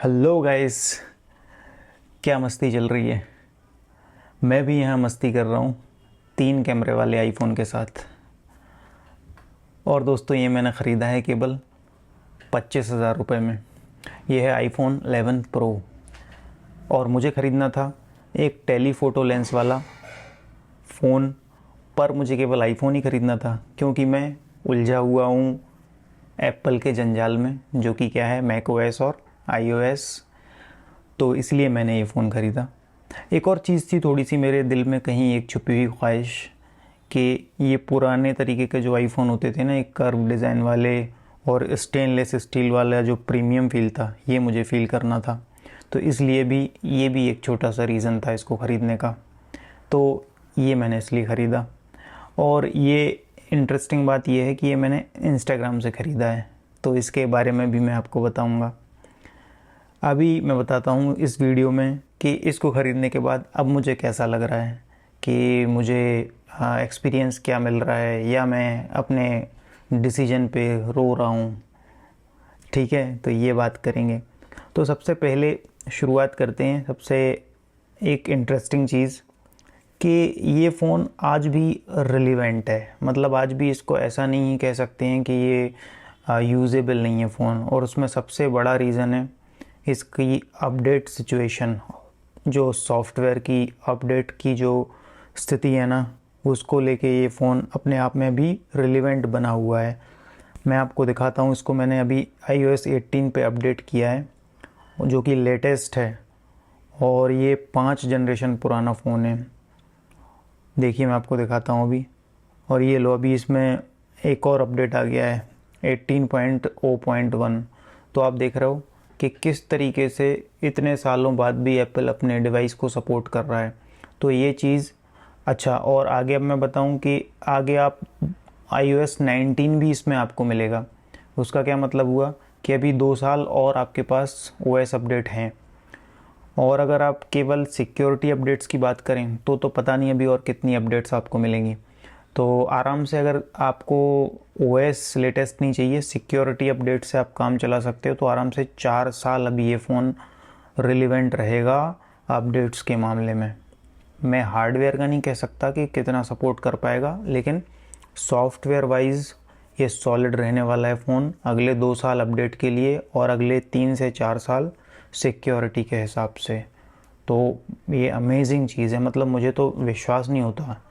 Hello guys, क्या मस्ती चल रही है। मैं भी यहाँ मस्ती कर रहा हूँ 3 कैमरे वाले आईफोन के साथ। और दोस्तों, ये मैंने ख़रीदा है केवल 25,000 रुपये में। ये है आईफोन 11 प्रो। और मुझे ख़रीदना था एक टेलीफ़ोटो लेंस वाला फ़ोन, पर मुझे केवल आईफोन ही ख़रीदना था क्योंकि मैं उलझा हुआ हूँ एप्पल के जंजाल में, जो कि क्या है मैकओएस और आईओएस। तो इसलिए मैंने ये फ़ोन ख़रीदा। एक और चीज़ थी थोड़ी सी मेरे दिल में कहीं एक छुपी हुई ख्वाहिश कि ये पुराने तरीके के जो आईफोन होते थे ना, एक कर्व डिज़ाइन वाले और स्टेनलेस स्टील वाला जो प्रीमियम फ़ील था, ये मुझे फ़ील करना था। तो इसलिए भी ये भी एक छोटा सा रीज़न था इसको ख़रीदने का। तो ये मैंने इसलिए ख़रीदा। और ये इंटरेस्टिंग बात ये है कि ये मैंने इंस्टाग्राम से ख़रीदा है, तो इसके बारे में भी मैं आपको बताऊंगा। अभी मैं बताता हूँ इस वीडियो में कि इसको ख़रीदने के बाद अब मुझे कैसा लग रहा है, कि मुझे एक्सपीरियंस क्या मिल रहा है, या मैं अपने डिसीजन पे रो रहा हूँ। ठीक है, तो ये बात करेंगे। तो सबसे पहले शुरुआत करते हैं सबसे एक इंटरेस्टिंग चीज़ कि ये फ़ोन आज भी रिलेवेंट है। मतलब आज भी इसको ऐसा नहीं कह सकते हैं कि ये यूज़ेबल नहीं है फ़ोन। और उसमें सबसे बड़ा रीज़न है इसकी अपडेट सिचुएशन। जो सॉफ्टवेयर की अपडेट की जो स्थिति है ना, उसको लेके ये फ़ोन अपने आप में भी रिलेवेंट बना हुआ है। मैं आपको दिखाता हूँ इसको। मैंने अभी iOS 18 पे अपडेट किया है, जो कि लेटेस्ट है, और ये 5 जनरेशन पुराना फ़ोन है। देखिए, मैं आपको दिखाता हूँ अभी। और ये लो, अभी इसमें एक और अपडेट आ गया है 18.0.1। तो आप देख रहे हो कि किस तरीके से इतने सालों बाद भी एप्पल अपने डिवाइस को सपोर्ट कर रहा है। तो ये चीज़ अच्छा। और आगे अब मैं बताऊं कि आगे आप iOS 19 भी इसमें आपको मिलेगा। उसका क्या मतलब हुआ कि अभी 2 साल और आपके पास OS अपडेट हैं। और अगर आप केवल सिक्योरिटी अपडेट्स की बात करें तो पता नहीं अभी और कितनी अपडेट्स आपको मिलेंगी। तो आराम से, अगर आपको OS लेटेस्ट नहीं चाहिए, सिक्योरिटी अपडेट से आप काम चला सकते हो, तो आराम से 4 साल अभी ये फ़ोन रिलेवेंट रहेगा अपडेट्स के मामले में। मैं हार्डवेयर का नहीं कह सकता कि कितना सपोर्ट कर पाएगा, लेकिन सॉफ्टवेयर वाइज ये सॉलिड रहने वाला है फ़ोन अगले 2 साल अपडेट के लिए, और अगले 3 से 4 साल सिक्योरिटी के हिसाब से। तो ये अमेजिंग चीज़ है। मतलब मुझे तो विश्वास नहीं होता।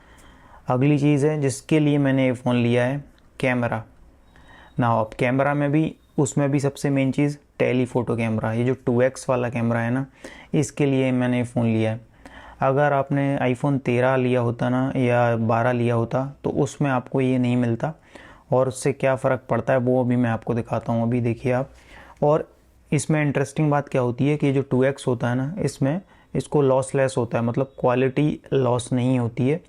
अगली चीज़ है जिसके लिए मैंने ये फ़ोन लिया है, कैमरा ना। अब कैमरा में भी, उसमें भी सबसे मेन चीज़ टेलीफ़ोटो कैमरा। ये जो 2x वाला कैमरा है ना, इसके लिए मैंने ये फ़ोन लिया है। अगर आपने आईफोन 13 लिया होता ना, या 12 लिया होता, तो उसमें आपको ये नहीं मिलता। और उससे क्या फ़र्क पड़ता है वो अभी मैं आपको दिखाता हूँ। अभी देखिए आप। और इसमें इंटरेस्टिंग बात क्या होती है कि जो 2x होता है ना, इसमें इसको लॉसलेस होता है। मतलब क्वालिटी लॉस नहीं होती है,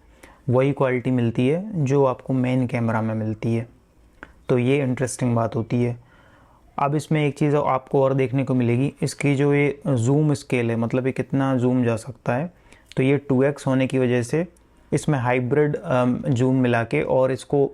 वही क्वालिटी मिलती है जो आपको मेन कैमरा में मिलती है। तो ये इंटरेस्टिंग बात होती है। अब इसमें एक चीज़ आपको और देखने को मिलेगी, इसकी जो ये जूम स्केल है, मतलब ये कितना जूम जा सकता है। तो ये 2x होने की वजह से इसमें हाइब्रिड जूम मिला के और इसको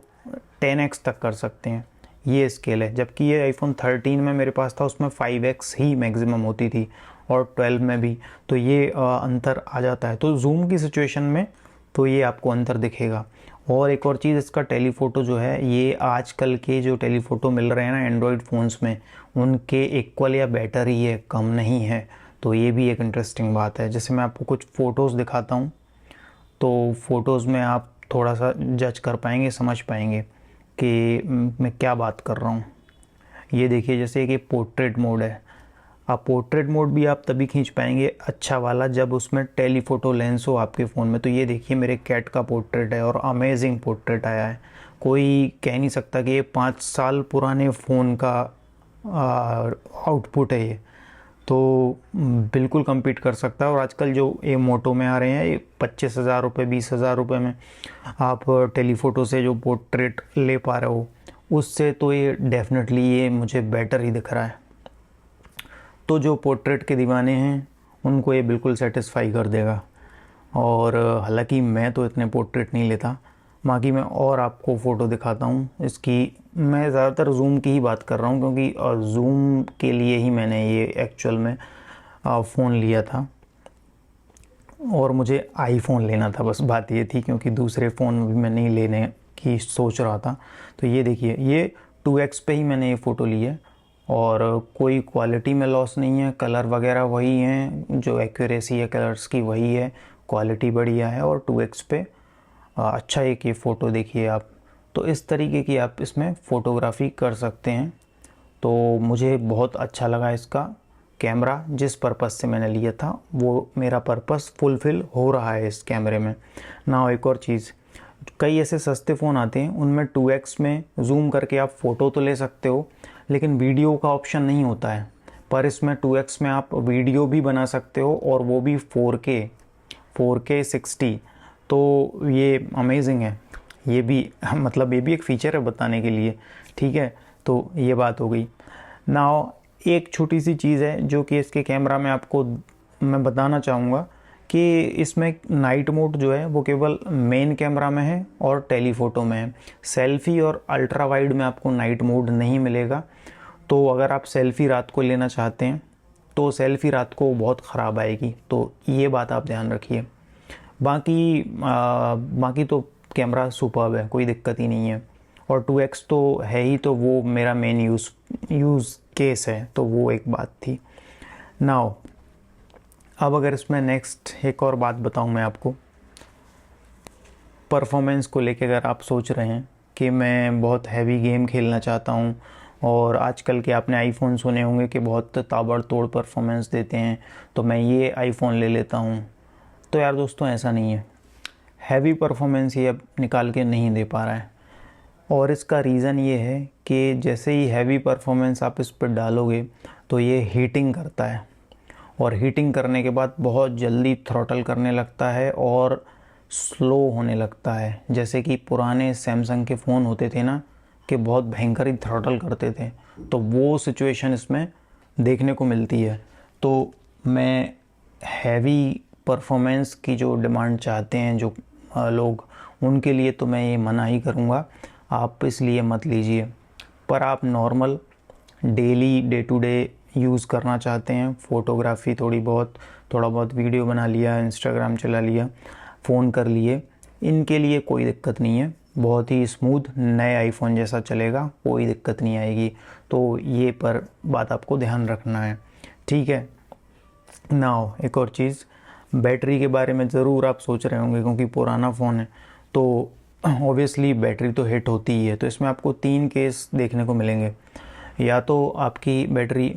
10x तक कर सकते हैं, ये स्केल है। जबकि ये आईफोन 13 में मेरे पास था, उसमें 5x ही मैक्सिमम होती थी, और 12 में भी। तो ये अंतर आ जाता है। तो जूम की सिचुएशन में तो ये आपको अंतर दिखेगा। और एक और चीज़, इसका टेलीफ़ोटो जो है, ये आजकल के जो टेलीफ़ोटो मिल रहे हैं ना एंड्रॉयड फ़ोन्स में, उनके इक्वल या बेटर ही है, कम नहीं है। तो ये भी एक इंटरेस्टिंग बात है। जैसे मैं आपको कुछ फ़ोटोज़ दिखाता हूँ, तो फ़ोटोज़ में आप थोड़ा सा जज कर पाएंगे, समझ पाएंगे कि मैं क्या बात कर रहा हूँ। ये देखिए, जैसे कि पोर्ट्रेट मोड है। आप पोर्ट्रेट मोड भी आप तभी खींच पाएंगे अच्छा वाला जब उसमें टेलीफ़ोटो लेंस हो आपके फ़ोन में। तो ये देखिए, मेरे कैट का पोर्ट्रेट है और अमेजिंग पोर्ट्रेट आया है। कोई कह नहीं सकता कि ये 5 साल पुराने फ़ोन का आउटपुट है ये। तो बिल्कुल compete कर सकता है। और आजकल जो ये मोटो में आ रहे हैं, ये 25,000 रुपये 20,000 रुपये में आप टेलीफ़ोटो से जो पोर्ट्रेट ले पा रहे हो, उससे तो ये डेफिनेटली ये मुझे बेटर ही दिख रहा है। तो जो पोर्ट्रेट के दीवाने हैं उनको ये बिल्कुल सेटिस्फाई कर देगा। और हालांकि मैं तो इतने पोर्ट्रेट नहीं लेता, बाकी मैं और आपको फ़ोटो दिखाता हूँ इसकी। मैं ज़्यादातर जूम की ही बात कर रहा हूँ क्योंकि जूम के लिए ही मैंने ये एक्चुअल में फ़ोन लिया था और मुझे आईफोन लेना था, बस बात ये थी, क्योंकि दूसरे फ़ोन भी मैं नहीं लेने की सोच रहा था। तो ये देखिए, ये 2x पे ही मैंने ये फ़ोटो ली है और कोई क्वालिटी में लॉस नहीं है, कलर वगैरह वही हैं, जो एक्यूरेसी है कलर्स की वही है, क्वालिटी बढ़िया है और 2x पे अच्छा एक ये फ़ोटो देखिए आप। तो इस तरीके की आप इसमें फ़ोटोग्राफी कर सकते हैं। तो मुझे बहुत अच्छा लगा इसका कैमरा, जिस पर्पज़ से मैंने लिया था वो मेरा पर्पज़ फुलफ़िल हो रहा है इस कैमरे में ना। एक और चीज़, कई ऐसे सस्ते फ़ोन आते हैं उनमें 2x में ज़ूम करके आप फ़ोटो तो ले सकते हो लेकिन वीडियो का ऑप्शन नहीं होता है, पर इसमें 2x में आप वीडियो भी बना सकते हो और वो भी 4K 60। तो ये अमेजिंग है, ये भी मतलब ये भी एक फ़ीचर है बताने के लिए, ठीक है। तो ये बात हो गई। नाउ एक छोटी सी चीज़ है जो कि इसके कैमरा में आपको मैं बताना चाहूँगा कि इसमें नाइट मोड जो है वो केवल मेन कैमरा में है और टेलीफोटो में है। सेल्फ़ी और अल्ट्रा वाइड में आपको नाइट मोड नहीं मिलेगा। तो अगर आप सेल्फ़ी रात को लेना चाहते हैं तो सेल्फ़ी रात को बहुत ख़राब आएगी, तो ये बात आप ध्यान रखिए। बाकी तो कैमरा सुपर्ब है, कोई दिक्कत ही नहीं है। और 2x तो है ही, तो वो मेरा मेन यूज़ केस है, तो वो एक बात थी। नाउ अब अगर इसमें नेक्स्ट एक और बात बताऊं मैं आपको, परफॉर्मेंस को लेके, अगर आप सोच रहे हैं कि मैं बहुत हैवी गेम खेलना चाहता हूं और आजकल के आपने आईफोन सुने होंगे कि बहुत ताबड़तोड़ परफॉर्मेंस देते हैं, तो मैं ये आईफोन ले लेता हूं, तो यार दोस्तों ऐसा नहीं है। हैवी परफॉर्मेंस ये अब निकाल के नहीं दे पा रहा है और इसका रीज़न ये है कि जैसे ही हैवी परफॉर्मेंस आप इस पर डालोगे तो ये हीटिंग करता है और हीटिंग करने के बाद बहुत जल्दी थ्रॉटल करने लगता है और स्लो होने लगता है। जैसे कि पुराने सैमसंग के फ़ोन होते थे ना, कि बहुत भयंकर ही थ्रॉटल करते थे, तो वो सिचुएशन इसमें देखने को मिलती है। तो मैं हैवी परफॉर्मेंस की जो डिमांड चाहते हैं जो लोग, उनके लिए तो मैं ये मना ही करूँगा, आप इसलिए मत लीजिए। पर आप normal daily day to day use करना चाहते हैं, फ़ोटोग्राफी थोड़ा बहुत वीडियो बना लिया, इंस्टाग्राम चला लिया, फ़ोन कर लिए, इनके लिए कोई दिक्कत नहीं है, बहुत ही स्मूथ नए आईफोन जैसा चलेगा, कोई दिक्कत नहीं आएगी। तो ये पर बात आपको ध्यान रखना है, ठीक है। नाउ एक और चीज़, बैटरी के बारे में ज़रूर आप सोच रहे होंगे क्योंकि पुराना फ़ोन है तो ऑब्वियसली बैटरी तो हिट होती ही है। तो इसमें आपको 3 केस देखने को मिलेंगे। या तो आपकी बैटरी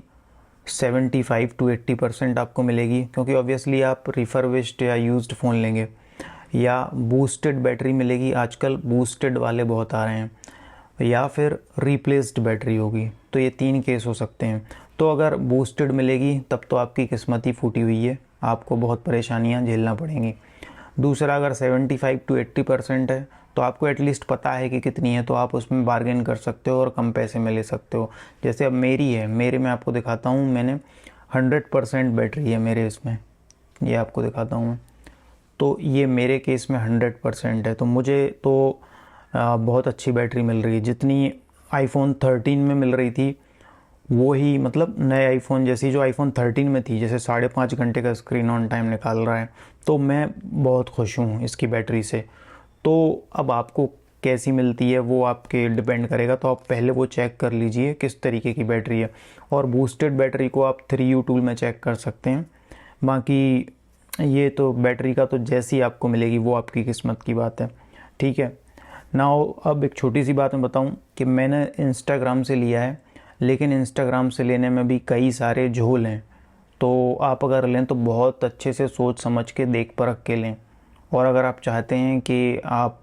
75 to 80% आपको मिलेगी क्योंकि ऑब्वियसली आप रिफर्बिश्ड या यूज्ड फ़ोन लेंगे, या बूस्टेड बैटरी मिलेगी, आजकल बूस्टेड वाले बहुत आ रहे हैं, या फिर रिप्लेस्ड बैटरी होगी। तो ये 3 केस हो सकते हैं। तो अगर बूस्टेड मिलेगी तब तो आपकी किस्मत ही फूटी हुई है, आपको बहुत परेशानियां झेलना पड़ेंगी। दूसरा, अगर 75 to 80% है तो आपको एटलीस्ट पता है कि कितनी है, तो आप उसमें बार्गेन कर सकते हो और कम पैसे में ले सकते हो। जैसे अब मेरी है, मेरे में आपको दिखाता हूँ, मैंने 100% बैटरी है मेरे इसमें, ये आपको दिखाता हूँ मैं। तो ये मेरे केस में 100% है, तो मुझे तो बहुत अच्छी बैटरी मिल रही है। जितनी आईफोन 13 में मिल रही थी वो ही, मतलब नए आईफोन जैसी जो आईफोन 13 में थी, जैसे 5.5 घंटे का स्क्रीन ऑन टाइम निकाल रहा है, तो मैं बहुत खुश हूँ इसकी बैटरी से। तो अब आपको कैसी मिलती है वो आपके डिपेंड करेगा, तो आप पहले वो चेक कर लीजिए किस तरीके की बैटरी है। और बूस्टेड बैटरी को आप 3U टूल में चेक कर सकते हैं। बाकी ये तो बैटरी का तो जैसी आपको मिलेगी वो आपकी किस्मत की बात है, ठीक है। नाउ अब एक छोटी सी बात मैं बताऊं कि मैंने इंस्टाग्राम से लिया है, लेकिन इंस्टाग्राम से लेने में भी कई सारे झोल हैं। तो आप अगर लें तो बहुत अच्छे से सोच समझ के देख परख के लें। और अगर आप चाहते हैं कि आप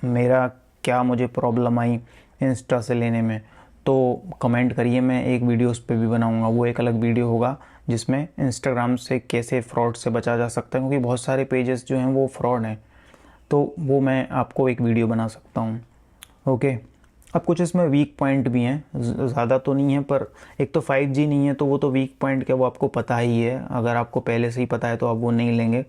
मेरा क्या मुझे प्रॉब्लम आई इंस्टा से लेने में, तो कमेंट करिए, मैं एक वीडियो उस पर भी बनाऊंगा। वो एक अलग वीडियो होगा जिसमें इंस्टाग्राम से कैसे फ़्रॉड से बचा जा सकता है, क्योंकि बहुत सारे पेजेस जो हैं वो फ्रॉड हैं, तो वो मैं आपको एक वीडियो बना सकता हूँ, ओके। अब कुछ इसमें वीक पॉइंट भी हैं, ज़्यादा तो नहीं है, पर एक तो 5G नहीं है तो वो तो वीक पॉइंट क्या, वो आपको पता ही है। अगर आपको पहले से ही पता है तो आप वो नहीं लेंगे।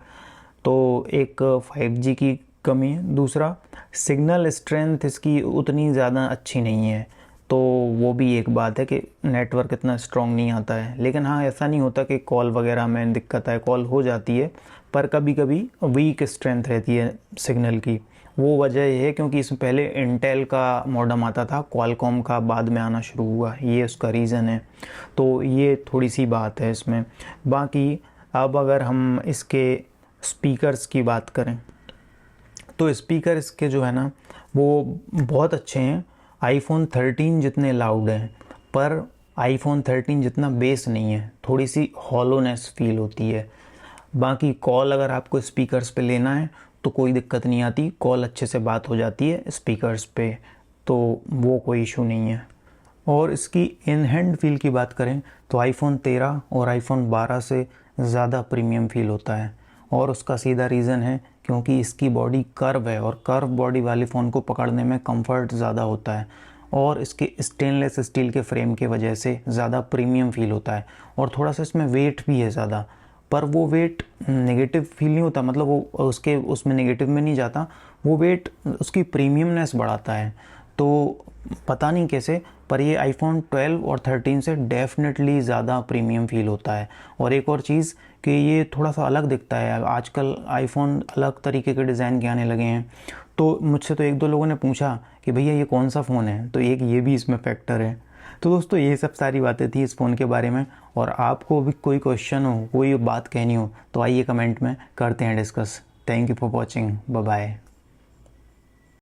तो एक 5G की कमी है। दूसरा, सिग्नल स्ट्रेंथ इसकी उतनी ज़्यादा अच्छी नहीं है, तो वो भी एक बात है कि नेटवर्क इतना स्ट्रॉन्ग नहीं आता है। लेकिन हाँ, ऐसा नहीं होता कि कॉल वगैरह में दिक्कत आए, कॉल हो जाती है, पर कभी कभी वीक स्ट्रेंथ रहती है सिग्नल की। वो वजह ये है क्योंकि इसमें पहले इंटेल का मॉडेम आता था, क्वालकॉम का बाद में आना शुरू हुआ, ये उसका रीज़न है। तो ये थोड़ी सी बात है इसमें। बाकी अब अगर हम इसके स्पीकर्स की बात करें तो स्पीकर इसके जो है ना वो बहुत अच्छे हैं। आईफोन 13 जितने लाउड हैं, पर आईफोन 13 जितना बेस नहीं है, थोड़ी सी हॉलोनेस फील होती है। बाकी कॉल अगर आपको स्पीकर्स पे लेना है तो कोई दिक्कत नहीं आती, कॉल अच्छे से बात हो जाती है स्पीकर्स पे, तो वो कोई इशू नहीं है। और इसकी इन हैंड फील की बात करें तो आईफोन 13 और आईफोन 12 से ज़्यादा प्रीमियम फील होता है, और उसका सीधा रीज़न है क्योंकि इसकी बॉडी कर्व है, और कर्व बॉडी वाले फ़ोन को पकड़ने में कंफर्ट ज़्यादा होता है, और इसके स्टेनलेस स्टील के फ्रेम के वजह से ज़्यादा प्रीमियम फील होता है। और थोड़ा सा इसमें वेट भी है ज़्यादा, पर वो वेट नेगेटिव फील नहीं होता, मतलब वो उसके उसमें नेगेटिव में नहीं जाता, वो वेट उसकी प्रीमियमनेस बढ़ाता है। तो पता नहीं कैसे, पर ये आईफोन 12 और 13 से डेफिनेटली ज़्यादा प्रीमियम फील होता है। और एक और चीज़ कि ये थोड़ा सा अलग दिखता है, आजकल आईफोन अलग तरीके के डिज़ाइन के आने लगे हैं। तो मुझसे तो एक दो लोगों ने पूछा कि भैया ये कौन सा फ़ोन है, तो एक ये भी इसमें फैक्टर है। तो दोस्तों, ये सब सारी बातें थी इस फ़ोन के बारे में, और आपको भी कोई क्वेश्चन हो, कोई बात कहनी हो, तो आइए कमेंट में करते हैं discuss. Thank you for watching, bye bye.